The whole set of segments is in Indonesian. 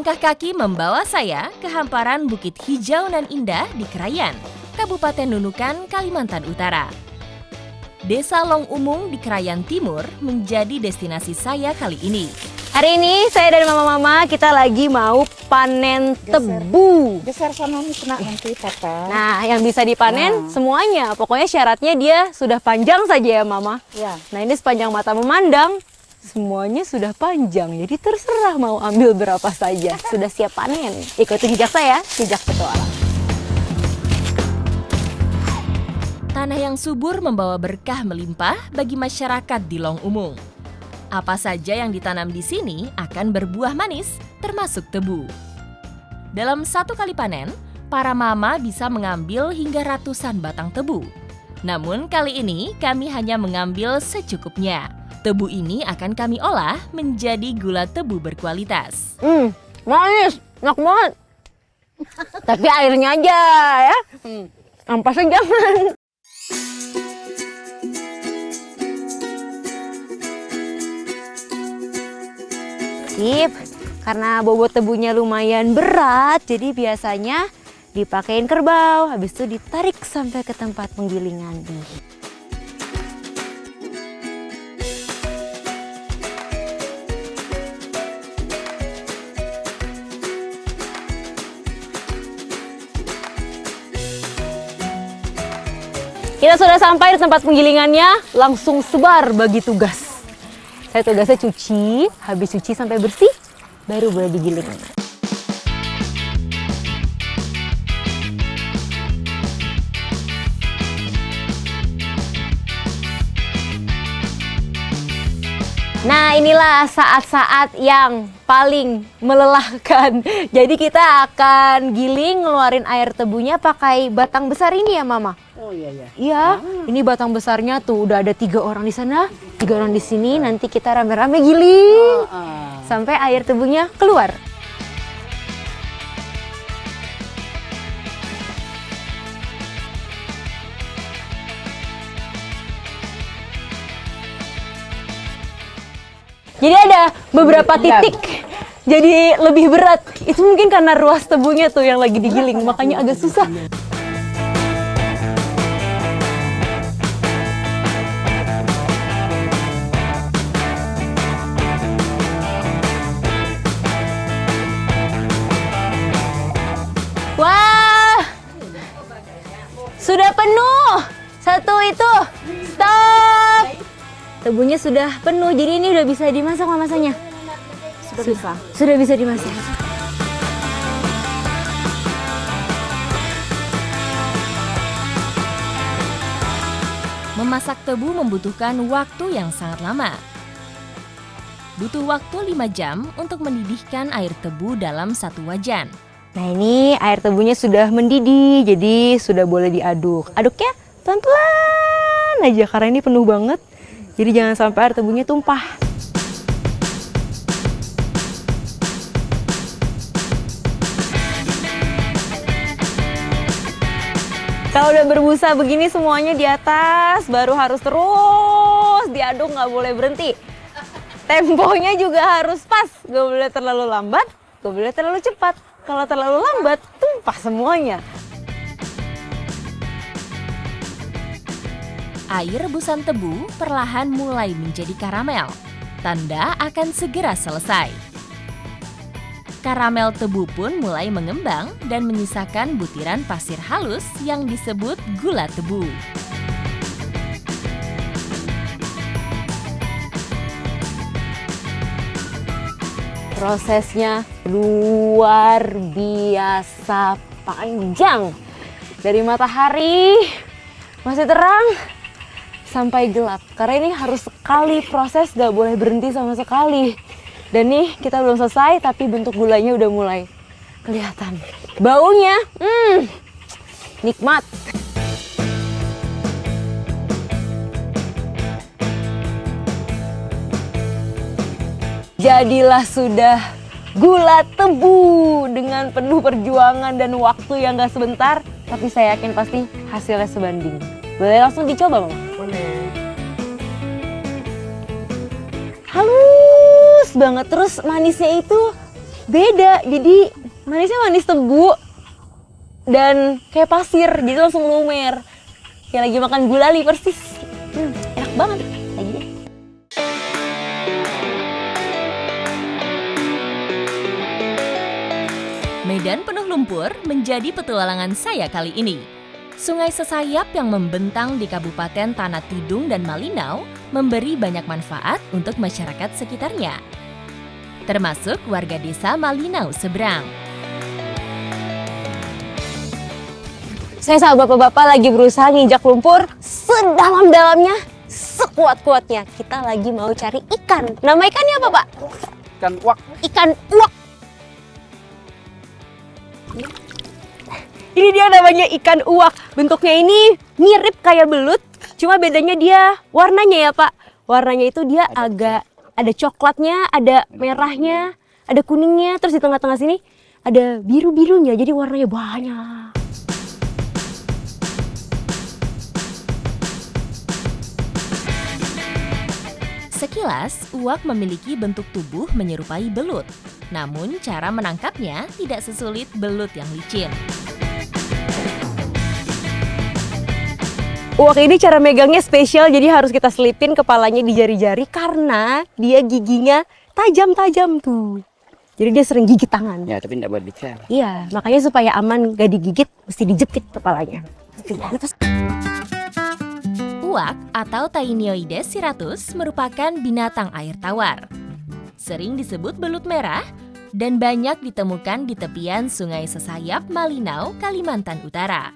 Selangkah kaki membawa saya ke hamparan bukit hijau nan indah di Krayan, Kabupaten Nunukan, Kalimantan Utara. Desa Long Umung di Krayan Timur menjadi destinasi saya kali ini. Hari ini saya dan mama-mama kita lagi mau panen tebu. Geser sana nih kena nanti papa. Nah, yang bisa dipanen semuanya. Pokoknya syaratnya dia sudah panjang saja ya mama. Ya. Nah ini sepanjang mata memandang, semuanya sudah panjang. Jadi terserah mau ambil berapa saja. Sudah siap panen. Ikuti jejak saya, jejak petualang. Tanah yang subur membawa berkah melimpah bagi masyarakat di Long Umung. Apa saja yang ditanam di sini akan berbuah manis, termasuk tebu. Dalam satu kali panen, para mama bisa mengambil hingga ratusan batang tebu. Namun kali ini kami hanya mengambil secukupnya. Tebu ini akan kami olah menjadi gula tebu berkualitas. Manis, enak banget. Tapi airnya aja ya. Ampasnya jangan. Karena bobot tebunya lumayan berat, jadi biasanya dipakein kerbau, habis itu ditarik sampai ke tempat penggilingan. Kita sudah sampai di tempat penggilingannya, langsung sebar bagi tugas. Saya tugasnya cuci, habis cuci sampai bersih, baru boleh digiling. Nah, inilah saat-saat yang paling melelahkan. Jadi kita akan giling, ngeluarin air tebunya pakai batang besar ini ya, Mama? Oh iya ya. Iya, ini batang besarnya tuh udah ada 3 orang di sana, 3 orang di sini. Nanti kita rame-rame giling sampai air tebunya keluar. Jadi ada beberapa titik jadi lebih berat. Itu mungkin karena ruas tebunya tuh yang lagi digiling, makanya agak susah. Wah, sudah penuh. Satu itu, stop. Tebunya sudah penuh, jadi ini udah bisa dimasak masanya. Sudah bisa. Sudah bisa dimasak. Memasak tebu membutuhkan waktu yang sangat lama. Butuh waktu 5 jam untuk mendidihkan air tebu dalam satu wajan. Nah ini air tebunya sudah mendidih, jadi sudah boleh diaduk. Aduknya pelan-pelan aja karena ini penuh banget. Jadi jangan sampai air tebunya tumpah. Kalau udah berbusa begini semuanya di atas, baru harus terus diaduk, nggak boleh berhenti. Temponya juga harus pas, nggak boleh terlalu lambat, nggak boleh terlalu cepat. Kalau terlalu lambat, tumpah semuanya. Air rebusan tebu perlahan mulai menjadi karamel. Tanda akan segera selesai. Karamel tebu pun mulai mengembang dan menyisakan butiran pasir halus yang disebut gula tebu. Prosesnya luar biasa panjang. Dari matahari masih terang sampai gelap. Karena ini harus sekali proses, gak boleh berhenti sama sekali. Dan nih kita belum selesai, tapi bentuk gulanya udah mulai kelihatan. Baunya, nikmat. Jadilah sudah gula tebu dengan penuh perjuangan dan waktu yang gak sebentar. Tapi saya yakin pasti hasilnya sebanding. Boleh langsung dicoba, Mama? Boleh. Halus banget, terus manisnya itu beda. Jadi manisnya manis tebu dan kayak pasir, jadi langsung lumer. Kayak lagi makan gulali persis. Enak banget. Lagi deh. Medan penuh lumpur menjadi petualangan saya kali ini. Sungai Sesayap yang membentang di Kabupaten Tanah Tidung dan Malinau memberi banyak manfaat untuk masyarakat sekitarnya, termasuk warga desa Malinau seberang. Saya sama bapak-bapak lagi berusaha nginjak lumpur sedalam-dalamnya, sekuat-kuatnya. Kita lagi mau cari ikan. Nama ikannya apa, Pak? Ikan uak. Ikan uak. Ini dia namanya ikan uak. Bentuknya ini mirip kayak belut, cuma bedanya dia warnanya ya, Pak. Warnanya itu dia agak ada coklatnya, ada merahnya, ada kuningnya, terus di tengah-tengah sini ada biru-birunya. Jadi warnanya banyak. Sekilas, uak memiliki bentuk tubuh menyerupai belut. Namun, cara menangkapnya tidak sesulit belut yang licin. Uak ini cara megangnya spesial, jadi harus kita selipin kepalanya di jari-jari karena dia giginya tajam-tajam tuh. Jadi dia sering gigit tangan. Ya, tapi tidak buat bicara. Iya, makanya supaya aman gak digigit, mesti dijepit kepalanya. Uak atau Tainioides siratus merupakan binatang air tawar. Sering disebut belut merah dan banyak ditemukan di tepian Sungai Sesayap, Malinau, Kalimantan Utara.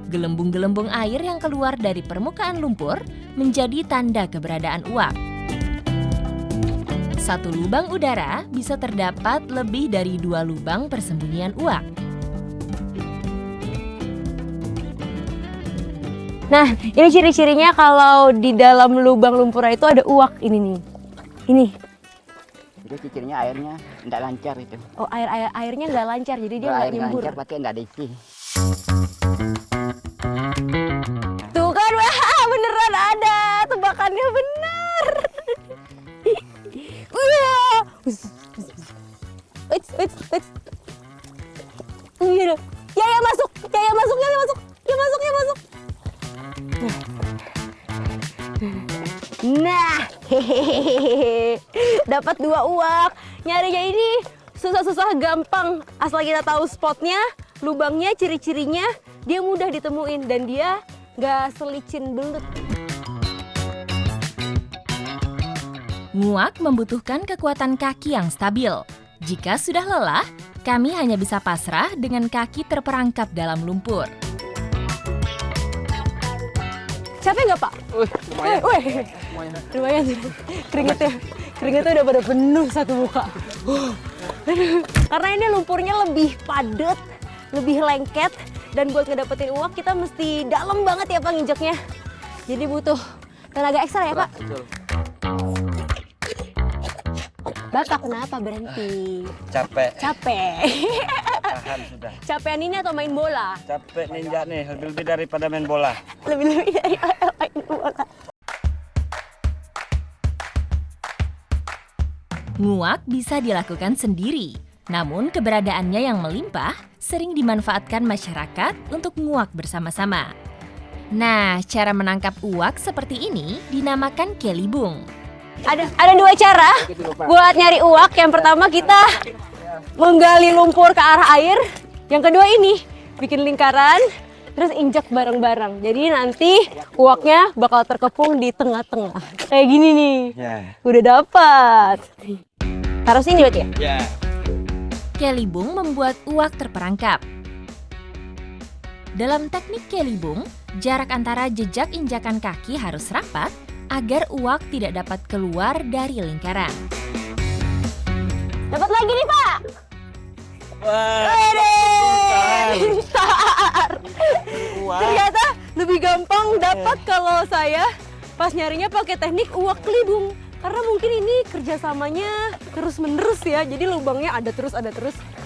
Gelembung-gelembung air yang keluar dari permukaan lumpur menjadi tanda keberadaan uak. Satu lubang udara bisa terdapat lebih dari 2 lubang persembunyian uak. Nah, ini ciri-cirinya kalau di dalam lubang lumpur itu ada uak ini nih. Ini. Itu cirinya airnya tidak lancar itu. Oh, airnya nggak lancar, jadi dia Kalau nggak air nyembur. lancar berarti tidak ada isi. Tuh kan, wah, beneran ada. Tebakannya benar. Wah. Wits. Iya dong. Ya masuk. Ya masuk. Nah, hehehe. Dapat 2 uak. Nyarinya ini susah-susah gampang. Asal kita tahu spotnya, lubangnya, ciri-cirinya, dia mudah ditemuin dan dia nggak selicin belut. Nguak membutuhkan kekuatan kaki yang stabil. Jika sudah lelah, kami hanya bisa pasrah dengan kaki terperangkap dalam lumpur. Capek nggak, Pak? Lumayan. Lumayan. Keringetnya udah pada penuh satu muka. Karena ini lumpurnya lebih padat, lebih lengket, dan buat ngedapetin uak kita mesti dalam banget ya, Pak, nginjeknya. Jadi butuh tenaga ekstra ya, Pak? Betul. Bapak kenapa berhenti? Capek. Tahan sudah. Capean ini atau main bola? Capek ninja nih, lebih daripada main bola. Lebih dari main bola. Nguak bisa dilakukan sendiri, namun keberadaannya yang melimpah sering dimanfaatkan masyarakat untuk nguak bersama-sama. Nah, cara menangkap uak seperti ini dinamakan kelibung. Ada 2 cara buat nyari uak. Yang pertama kita menggali lumpur ke arah air. Yang kedua ini bikin lingkaran, terus injak bareng-bareng. Jadi nanti uaknya bakal terkepung di tengah-tengah. Kayak gini nih. Ya. Udah dapat. Taruh sini berarti ya? Ya. Kelibung membuat uak terperangkap. Dalam teknik kelibung, jarak antara jejak injakan kaki harus rapat agar uak tidak dapat keluar dari lingkaran. Dapat lagi nih, Pak. Wah. Bentar. Ternyata lebih gampang dapat kalau saya pas nyarinya pakai teknik uak kelibung. Karena mungkin ini kerjasamanya terus-menerus ya. Jadi lubangnya ada terus.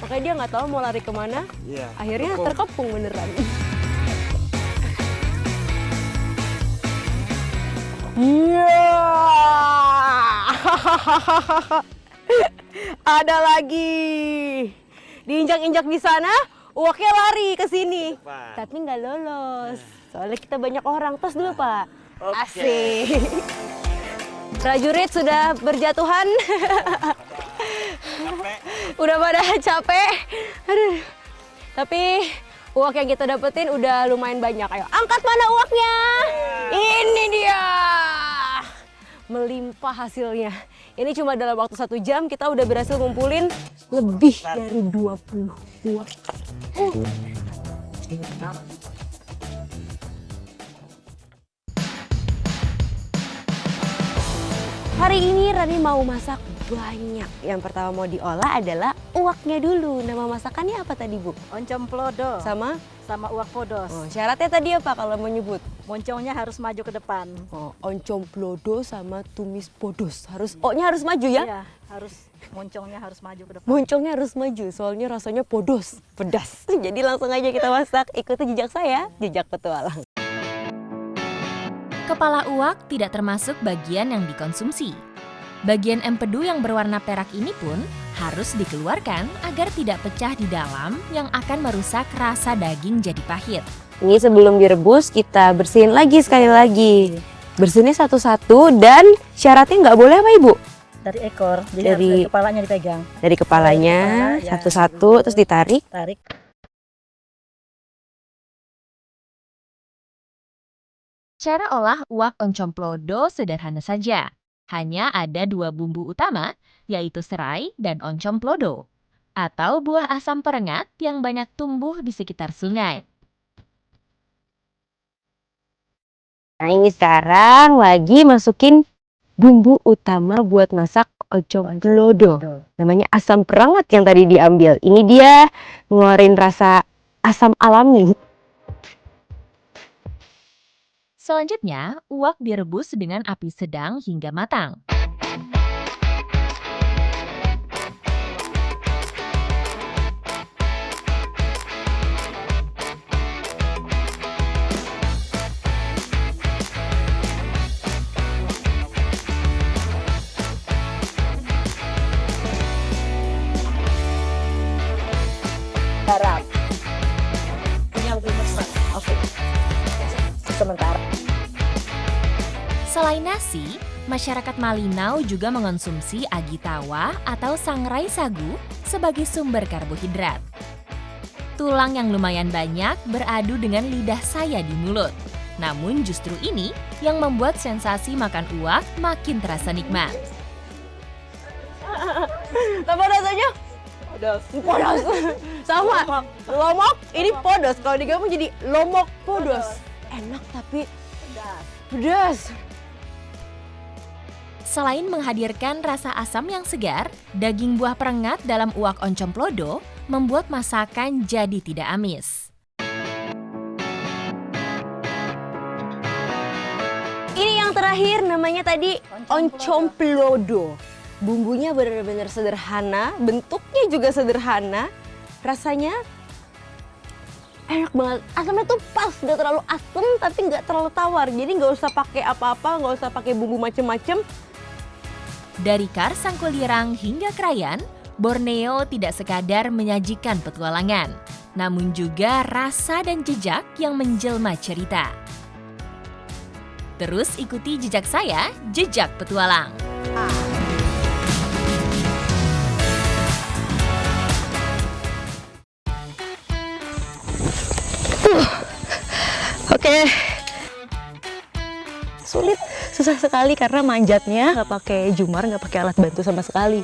Makanya dia nggak tahu mau lari kemana. Iya. Akhirnya terkepung beneran. Iya. Ada lagi. Diinjak-injak di sana, uaknya lari ke sini. Tapi nggak lolos. Soalnya kita banyak orang. Tos dulu, Pak. Asik. Prajurit sudah berjatuhan. Udah pada capek. Aduh. Tapi uak yang kita dapetin udah lumayan banyak. Ayo, angkat mana uaknya? Ini dia. Melimpah hasilnya. Ini cuma dalam waktu 1 jam kita udah berhasil ngumpulin lebih dari 20 uak. Hari ini Rani mau masak banyak. Yang pertama mau diolah adalah uaknya dulu. Nama masakannya apa tadi, Bu? Oncom plodo Sama? sama uak podos. Oh, syaratnya tadi apa kalau mau nyebut? Moncongnya harus maju ke depan. Oh, oncom plodo sama tumis podos. O-nya harus maju ya? Iya, moncongnya harus maju ke depan. Moncongnya harus maju, soalnya rasanya podos, pedas. Jadi langsung aja kita masak. Ikuti jejak saya, jejak petualang. Kepala uak tidak termasuk bagian yang dikonsumsi. Bagian empedu yang berwarna perak ini pun harus dikeluarkan agar tidak pecah di dalam yang akan merusak rasa daging jadi pahit. Ini sebelum direbus kita bersihin lagi sekali lagi. Bersihinnya satu-satu dan syaratnya nggak boleh apa, Ibu? Dari ekor, jadi Dari- harus dari kepalanya dipegang. Dari kepalanya Dari kepala, ya. satu-satu terus ditarik. Tarik. Cara olah uak oncom plodo sederhana saja. Hanya ada 2 bumbu utama, yaitu serai dan oncom plodo, atau buah asam perengat yang banyak tumbuh di sekitar sungai. Nah ini sekarang lagi masukin bumbu utama buat masak oncom plodo. Namanya asam perengat yang tadi diambil. Ini dia ngeluarin rasa asam alami. Selanjutnya, uak direbus dengan api sedang hingga matang. Garap. Ini yang lebih besar. Oke. Sementara. Selain nasi, masyarakat Malinau juga mengonsumsi agitawa atau sangrai sagu sebagai sumber karbohidrat. Tulang yang lumayan banyak beradu dengan lidah saya di mulut. Namun justru ini yang membuat sensasi makan uak makin terasa nikmat. Apa rasanya? Podos. Sama. Lomok ini podos. Kalau digabung jadi lomok podos. Enak tapi pedas. Selain menghadirkan rasa asam yang segar, daging buah perengat dalam uak oncom plodo membuat masakan jadi tidak amis. Ini yang terakhir namanya tadi oncom plodo. Bumbunya benar-benar sederhana, bentuknya juga sederhana, rasanya enak banget. Asamnya tuh pas, nggak terlalu asam tapi nggak terlalu tawar. Jadi nggak usah pakai apa-apa, nggak usah pakai bumbu macem-macem. Dari Kars Sangkulirang hingga Krayan, Borneo tidak sekadar menyajikan petualangan, namun juga rasa dan jejak yang menjelma cerita. Terus ikuti jejak saya, Jejak Petualang. Oke. Sulit, susah sekali karena manjatnya nggak pakai jumar, nggak pakai alat bantu sama sekali.